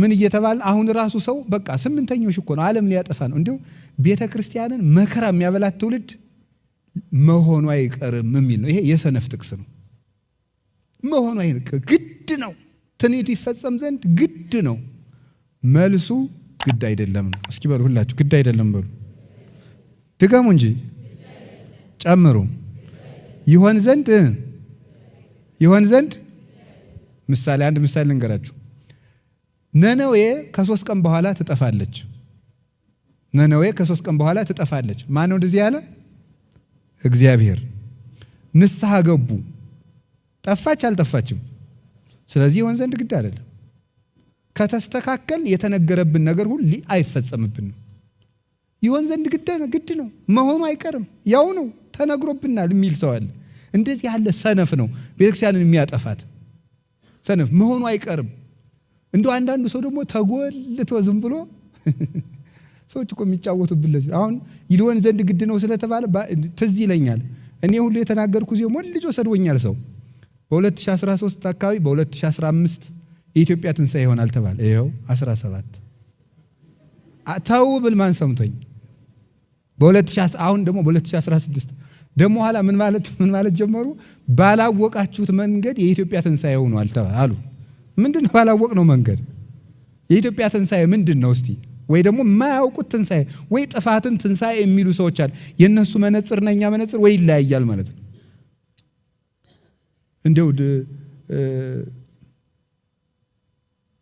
ምን እየተባለ አሁን ራሱ ሰው በቃ ስምንተኛው እኮ ነው ዓለም ሊያጠፋ ነው እንዴው ቤተክርስቲያንን መከራ የሚያበላት ትውልድ መሆኑ አይቀርም የሚል ነው። ይሄ የሰነፍ ጥቅስ ነው። መሆኑ አይቀርም ግድ ነው። ትንቢቱ ይፈጸም ዘንድ ግድ ነው። መልሱ ግድ አይደለም ነው። እስኪ በሉ ሁላችሁ ግድ አይደለም በሉ። ድገሙ እንጂ ጨምሩ። ይሆን ዘንድ ምሳሌ አንድ ምሳሌ ልንገራችሁ። ነነዌ ከ3 ቀን በኋላ ትጠፋለች። ነነዌ ከ3 ቀን በኋላ ትጠፋለች። ማን ነው እንደዚህ ያለ? እግዚአብሔር። ንስሐ ገቡ። ጠፋች አልጠፋችም? ስለዚህ ይሆን ዘንድ ግድ አይደለም። ከተስተካከል የተነገረብን ነገር ሁሉ አይፈጸምብንም። ይሆን ዘንድ ግድ ነው። መሆኑ አይቀርም። ያው ነው ተነግሮብናል የሚል ሰው አለ። እንደዚህ ያለ ሰነፍ ነው ቤተክርስቲያንን የሚያጠፋት። ሰነፍ መሆኑ አይቀርም። እንደው አንዳንዱ ሰው ደግሞ ተጎልቶ ዝም ብሎ ሰዎች እኮ የሚጫወቱብን ለዚህ አሁን ይሆን ዘንድ ግድ ነው ስለተባለ ትዝ ይለኛል። እኔ ሁሉ የተናገርኩ ዚም ወልጆ ሰድወኛል ሰው በ2013 አካባቢ በ2015 የኢትዮጵያ ትንሣኤ ይሆናል ተባለ። ይሄው 17 ታው ብል ማን ሰምቶኝ በ2010 አሁን ደግሞ በ2016 ደግሞ ኋላ ምን ማለት ጀመሩ? ባላወቃችሁት መንገድ የኢትዮጵያ ትንሣኤ ሆኗል ተባሉ። ምንድነው ባላወቅነው መንገድ? የኢትዮጵያ ትንሣኤ ምንድነው እስቲ? ወይ ደግሞ የማያውቁት ትንሣኤ ወይ ጥፋትን ትንሣኤ የሚሉ ሰዎች አሉ። የነሱ መነጽርና እኛ መነጽር ወይ ይለያያል ማለት ነው። እንደው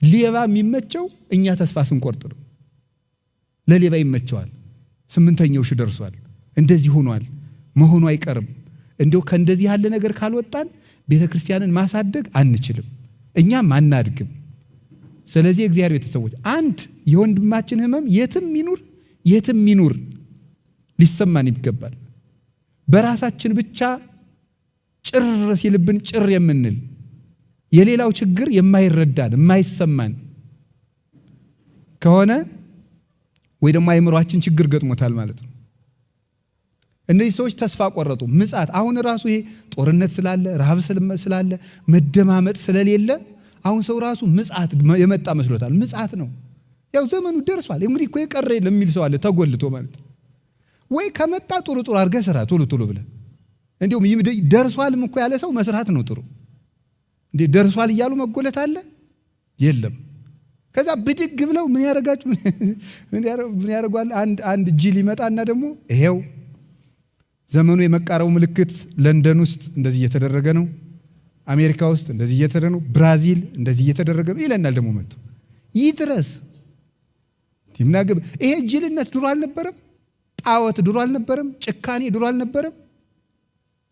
ሌባ የሚመቸው እኛ ተስፋ ስንቆርጥ ነው። ለሌባ ይመቸዋል። 8ኛው ሺህ ደርሷል። እንደዚህ ሆኗል። መሆኑ አይቀርም። እንደው ከእንደዚህ ያለ ነገር ካልወጣን ቤተክርስቲያንን ማሳደግ አንችልም፣ እኛም አናድግም። ስለዚህ እግዚአብሔር ቤተሰቦች አንድ የወንድማችን ህመም የትም ይኑር ሊሰማን ይገባል። በራሳችን ብቻ ጭር ሲልብን ጭር የምንል የሌላው ችግር የማይረዳን የማይሰማን ከሆነ ወይ ደግሞ አይምሮአችን ችግር ገጥሞታል ማለት ነው። እነዚህ ሰዎች ተስፋ ቆረጡ። ምጽአት አሁን ራሱ ይሄ ጦርነት ስላለ ረሃብ ስላለ መደማመጥ ስለሌለ አሁን ሰው ራሱ ምጽአት የመጣ መስሎታል። ምጽአት ነው ያው ዘመኑ ደርሷል እንግዲህ እኮ የቀረ የለም የሚል ሰው አለ ተጎልቶ ማለት ወይ ከመጣ ጥሩ አድርገህ ስራ ቶሎ ብለህ እንዴውም ደርሷልም እኮ ያለ ሰው መስራት ነው ጥሩ። እንዴ ደርሷል እያሉ መጎለት አለ የለም። ከዛ ብድግ ብለው ምን ያደርጓል? አንድ ጅል ይመጣና ደግሞ ይሄው ዘመኑ የመቃረቡ ምልክት ለንደን ውስጥ እንደዚህ እየተደረገ ነው፣ አሜሪካ ውስጥ እንደዚህ እየተደረገ ነው፣ ብራዚል እንደዚህ እየተደረገ ነው ይለናል። ደግሞ መጥቶ ይድረስ ይምናገብ። ይሄ ጅልነት ድሮ አልነበረም? ጣዖት ድሮ አልነበረም? ጭካኔ ድሮ አልነበረም?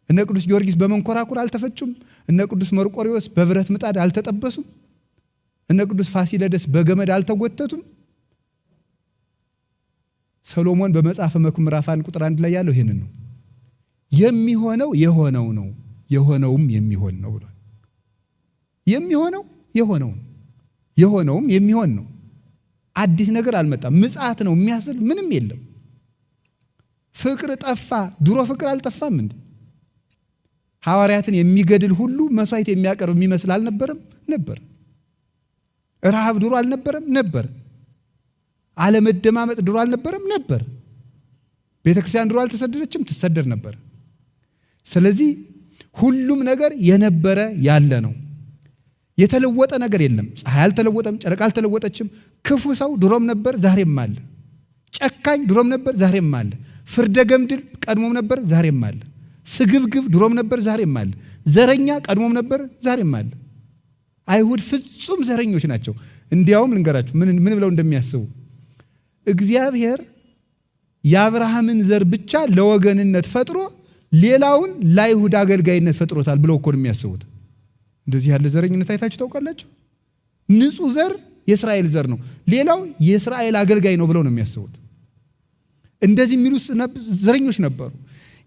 እነ ቅዱስ ጊዮርጊስ በመንኮራኩር አልተፈጩም? እነ ቅዱስ መርቆሪዎስ በብረት ምጣድ አልተጠበሱም? እነ ቅዱስ ፋሲለደስ በገመድ አልተጎተቱም? ሰሎሞን በመጽሐፈ መክብብ ምዕራፍ 1 ቁጥር 1 ላይ ያለው ይሄንን ነው። የሚሆነው የሆነው ነው፣ የሆነውም የሚሆን ነው ብሏል። የሚሆነው የሆነውም የሚሆን ነው። አዲስ ነገር አልመጣም። ምጽአት ነው የሚያስል ምንም የለም። ፍቅር ጠፋ። ድሮ ፍቅር አልጠፋም እንዴ? ሐዋርያትን የሚገድል ሁሉ መስዋዕት የሚያቀርብ የሚመስል አልነበረም? ነበር። ረሃብ ድሮ አልነበረም? ነበር። አለመደማመጥ ድሮ አልነበረም? ነበር። ቤተክርስቲያን ድሮ አልተሰደደችም? ትሰደድ ነበር። ስለዚህ ሁሉም ነገር የነበረ ያለ ነው። የተለወጠ ነገር የለም። ፀሐይ አልተለወጠም፣ ጨረቃ አልተለወጠችም። ክፉ ሰው ድሮም ነበር፣ ዛሬም አለ። ጨካኝ ድሮም ነበር፣ ዛሬም አለ። ፍርደ ገምድል ቀድሞም ነበር፣ ዛሬም አለ። ስግብግብ ድሮም ነበር፣ ዛሬም አለ። ዘረኛ ቀድሞም ነበር፣ ዛሬም አለ። አይሁድ ፍጹም ዘረኞች ናቸው። እንዲያውም ልንገራችሁ ምን ብለው እንደሚያስቡ እግዚአብሔር የአብርሃምን ዘር ብቻ ለወገንነት ፈጥሮ ሌላውን ለአይሁድ አገልጋይነት ፈጥሮታል ብለው እኮ ነው የሚያስቡት። እንደዚህ ያለ ዘረኝነት አይታችሁ ታውቃላችሁ? ንጹህ ዘር የእስራኤል ዘር ነው፣ ሌላው የእስራኤል አገልጋይ ነው ብለው ነው የሚያስቡት። እንደዚህ የሚሉ ዘረኞች ነበሩ።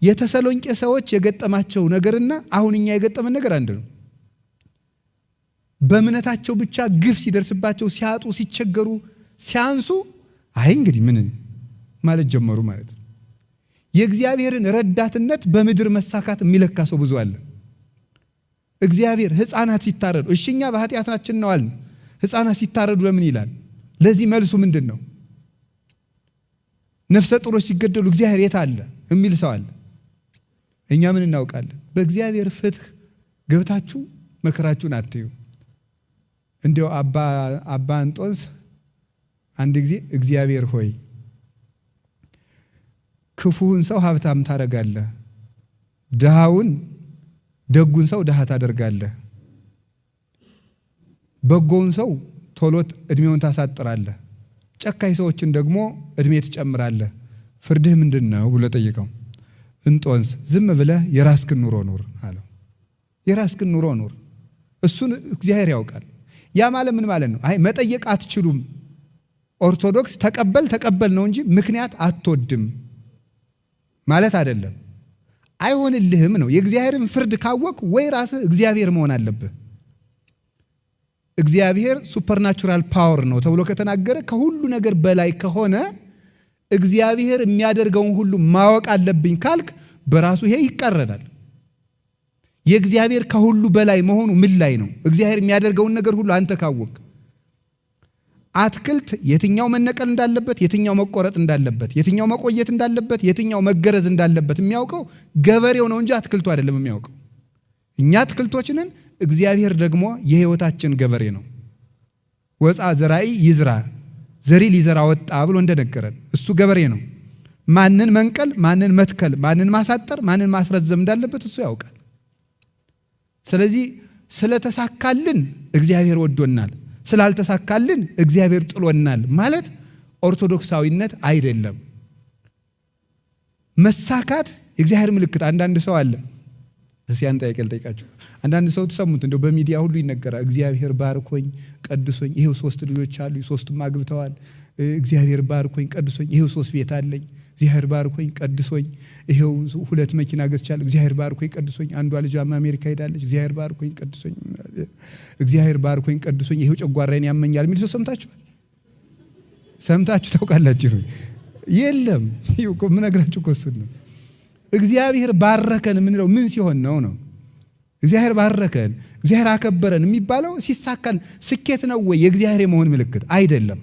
የተሰሎንቄ ሰዎች የገጠማቸው ነገርና አሁን እኛ የገጠመን ነገር አንድ ነው። በእምነታቸው ብቻ ግፍ ሲደርስባቸው፣ ሲያጡ፣ ሲቸገሩ፣ ሲያንሱ አይ እንግዲህ ምን ማለት ጀመሩ ማለት ነው። የእግዚአብሔርን ረዳትነት በምድር መሳካት የሚለካ ሰው ብዙ አለ። እግዚአብሔር ሕፃናት ሲታረዱ እሺኛ በኃጢአታችን ነው አልን። ሕፃናት ሲታረዱ ለምን ይላል? ለዚህ መልሱ ምንድን ነው? ነፍሰ ጡሮች ሲገደሉ እግዚአብሔር የት አለ የሚል ሰው አለ። እኛ ምን እናውቃለን? በእግዚአብሔር ፍትህ ገብታችሁ መከራችሁን አትዩ። እንዲያው አባ እንጦንስ አንድ ጊዜ እግዚአብሔር ሆይ ክፉውን ሰው ሀብታም ታደርጋለህ፣ ደጉን ሰው ድሃ ታደርጋለህ፣ በጎውን ሰው ቶሎ እድሜውን ታሳጥራለህ፣ ጨካኝ ሰዎችን ደግሞ እድሜ ትጨምራለህ። ፍርድህ ምንድን ነው ብሎ ጠየቀው። እንጦንስ ዝም ብለህ የራስህን ኑሮ ኑር አለው። የራስህን ኑሮ ኑር፣ እሱን እግዚአብሔር ያውቃል። ያ ማለት ምን ማለት ነው? አይ መጠየቅ አትችሉም። ኦርቶዶክስ ተቀበል ነው እንጂ ምክንያት አትወድም ማለት አይደለም። አይሆንልህም ነው። የእግዚአብሔርን ፍርድ ካወቅ ወይ ራስህ እግዚአብሔር መሆን አለብህ። እግዚአብሔር ሱፐርናቹራል ፓወር ነው ተብሎ ከተናገረ ከሁሉ ነገር በላይ ከሆነ እግዚአብሔር የሚያደርገውን ሁሉ ማወቅ አለብኝ ካልክ በራሱ ይሄ ይቃረናል። የእግዚአብሔር ከሁሉ በላይ መሆኑ ምን ላይ ነው? እግዚአብሔር የሚያደርገውን ነገር ሁሉ አንተ ካወቅ። አትክልት የትኛው መነቀል እንዳለበት፣ የትኛው መቆረጥ እንዳለበት፣ የትኛው መቆየት እንዳለበት፣ የትኛው መገረዝ እንዳለበት የሚያውቀው ገበሬው ነው እንጂ አትክልቱ አይደለም የሚያውቀው። እኛ አትክልቶች ነን፣ እግዚአብሔር ደግሞ የሕይወታችን ገበሬ ነው። ወፃ ዘራኢ ይዝራ፣ ዘሪ ሊዘራ ወጣ ብሎ እንደነገረን እሱ ገበሬ ነው። ማንን መንቀል፣ ማንን መትከል፣ ማንን ማሳጠር፣ ማንን ማስረዘም እንዳለበት እሱ ያውቃል። ስለዚህ ስለተሳካልን እግዚአብሔር ወዶናል፣ ስላልተሳካልን እግዚአብሔር ጥሎናል ማለት ኦርቶዶክሳዊነት አይደለም። መሳካት የእግዚአብሔር ምልክት። አንዳንድ ሰው አለ፣ እስኪ አንተ ጠይቃችሁ። አንዳንድ ሰው ተሰሙት እንደው በሚዲያ ሁሉ ይነገራል። እግዚአብሔር ባርኮኝ ቀድሶኝ ይሄው 3 ልጆች አሉ፣ 3ቱም አግብተዋል። እግዚአብሔር ባርኮኝ ቀድሶኝ ይሄው 3 ቤት አለኝ። እግዚአብሔር ባርኮኝ ቀድሶኝ ይሄው 2 መኪና ገዝቻለሁ። እግዚአብሔር ባርኮኝ ቀድሶኝ አንዷ ልጇም አሜሪካ ሄዳለች። እግዚአብሔር ባርኮኝ ቀድሶኝ፣ እግዚአብሔር ባርኮኝ ቀድሶኝ ይሄው ጨጓራዬን ያመኛል የሚል ሰው ሰምታችሁ ታውቃላችሁ? የለም። ይሄው እኮ ምነግራችሁ እኮ እሱን ነው። እግዚአብሔር ባረከን የምንለው ምን ሲሆን ነው? እግዚአብሔር ባረከን፣ እግዚአብሔር አከበረን የሚባለው ሲሳካን ስኬት ነው ወይ? የእግዚአብሔር የመሆን ምልክት አይደለም።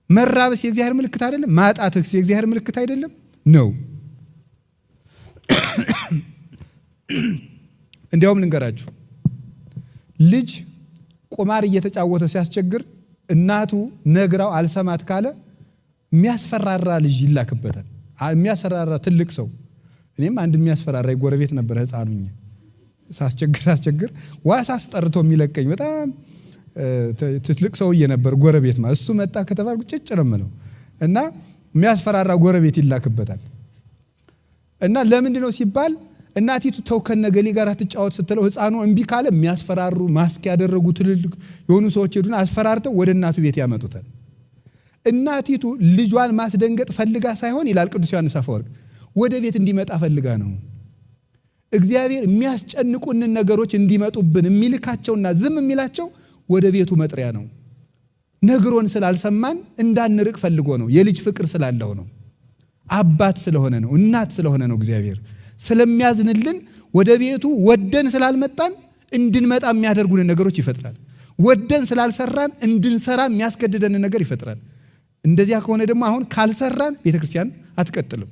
መራብስ የእግዚአብሔር ምልክት አይደለም። ማጣትስ የእግዚአብሔር ምልክት አይደለም ነው። እንዲያውም ልንገራችሁ፣ ልጅ ቁማር እየተጫወተ ሲያስቸግር እናቱ ነግራው አልሰማት ካለ የሚያስፈራራ ልጅ ይላክበታል። የሚያስፈራራ ትልቅ ሰው። እኔም አንድ የሚያስፈራራ ጎረቤት ነበር ሕፃኑኝ ሳስቸግር ዋስ አስጠርቶ የሚለቀኝ በጣም ትልቅ ሰውዬ ነበር ጎረቤት ማለት። እሱ መጣ ከተባልኩ ጭጭ ነው የምለው እና የሚያስፈራራ ጎረቤት ይላክበታል። እና ለምንድን ነው ሲባል እናቲቱ ተው ከነገሌ ጋር ትጫወት ስትለው ሕፃኑ እምቢ ካለ የሚያስፈራሩ ማስክ ያደረጉ ትልልቅ የሆኑ ሰዎች ሄዱና አስፈራርተው ወደ እናቱ ቤት ያመጡታል። እናቲቱ ልጇን ማስደንገጥ ፈልጋ ሳይሆን ይላል ቅዱስ ዮሐንስ አፈወርቅ ወደ ቤት እንዲመጣ ፈልጋ ነው። እግዚአብሔር የሚያስጨንቁንን ነገሮች እንዲመጡብን የሚልካቸውና ዝም የሚላቸው ወደ ቤቱ መጥሪያ ነው። ነግሮን ስላልሰማን እንዳንርቅ ፈልጎ ነው። የልጅ ፍቅር ስላለው ነው። አባት ስለሆነ ነው። እናት ስለሆነ ነው። እግዚአብሔር ስለሚያዝንልን ወደ ቤቱ ወደን ስላልመጣን እንድንመጣ የሚያደርጉንን ነገሮች ይፈጥራል። ወደን ስላልሰራን እንድንሰራ የሚያስገድደንን ነገር ይፈጥራል። እንደዚያ ከሆነ ደግሞ አሁን ካልሰራን ቤተክርስቲያን አትቀጥልም።